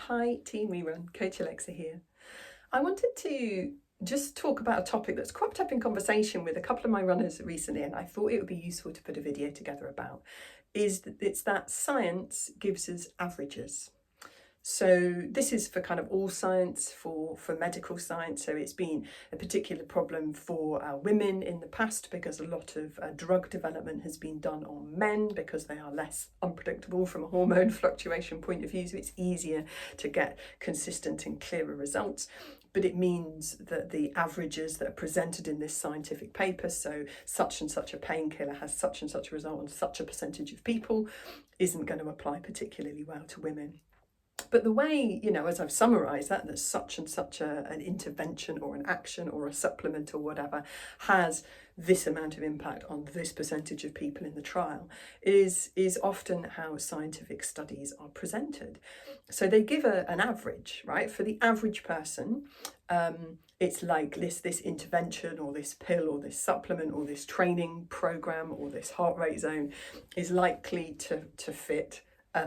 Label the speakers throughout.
Speaker 1: Hi Team Rerun, Coach Alexa here. I wanted to just talk about a topic that's cropped up in conversation with a couple of my runners recently, and I thought it would be useful to put a video together about, it's that science gives us averages. So this is for kind of all science, for medical science. So it's been a particular problem for women in the past because a lot of drug development has been done on men because they are less unpredictable from a hormone fluctuation point of view. So it's easier to get consistent and clearer results. But it means that the averages that are presented in this scientific paper, so such and such a painkiller has such and such a result on such a percentage of people, isn't going to apply particularly well to women. But the way, as I've summarised that such and such an intervention or an action or a supplement or whatever has this amount of impact on this percentage of people in the trial is often how scientific studies are presented. So they give an average, right? For the average person, it's like this intervention or this pill or this supplement or this training program or this heart rate zone is likely to fit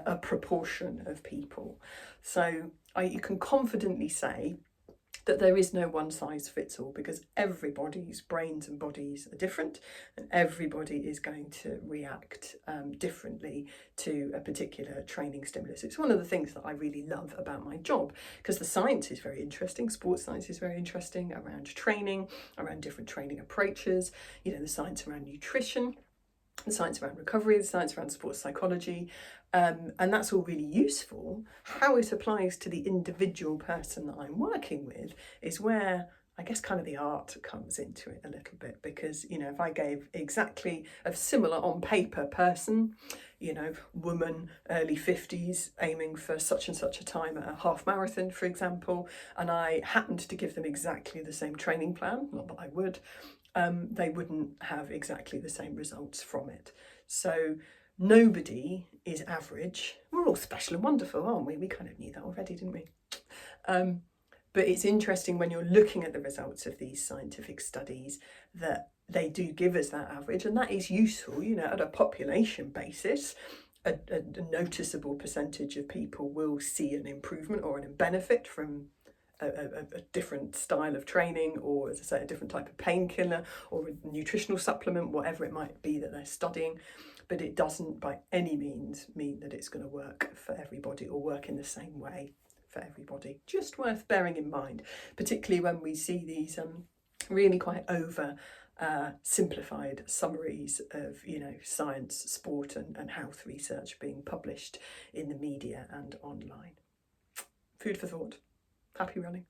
Speaker 1: a proportion of people. So you can confidently say that there is no one size fits all, because everybody's brains and bodies are different and everybody is going to react differently to a particular training stimulus. It's one of the things that I really love about my job, because the science is very interesting. Sports science is very interesting around training, around different training approaches, the science around nutrition, the science around recovery, the science around sports psychology, and that's all really useful. How it applies to the individual person that I'm working with is where I guess kind of the art comes into it a little bit, because if I gave exactly a similar on paper person, woman, early 50s, aiming for such and such a time at a half marathon, for example, and I happened to give them exactly the same training plan, not that I would, they wouldn't have exactly the same results from it. So nobody is average. We're all special and wonderful, aren't we? We kind of knew that already, didn't we? But it's interesting when you're looking at the results of these scientific studies that they do give us that average, and that is useful. At a population basis, a noticeable percentage of people will see an improvement or a benefit from a different style of training, or, as I say, a different type of painkiller or a nutritional supplement, whatever it might be that they're studying. But it doesn't by any means mean that it's going to work for everybody or work in the same way for everybody. Just worth bearing in mind, particularly when we see these really quite over simplified summaries of science, sport and health research being published in the media and online. Food for thought. Happy running.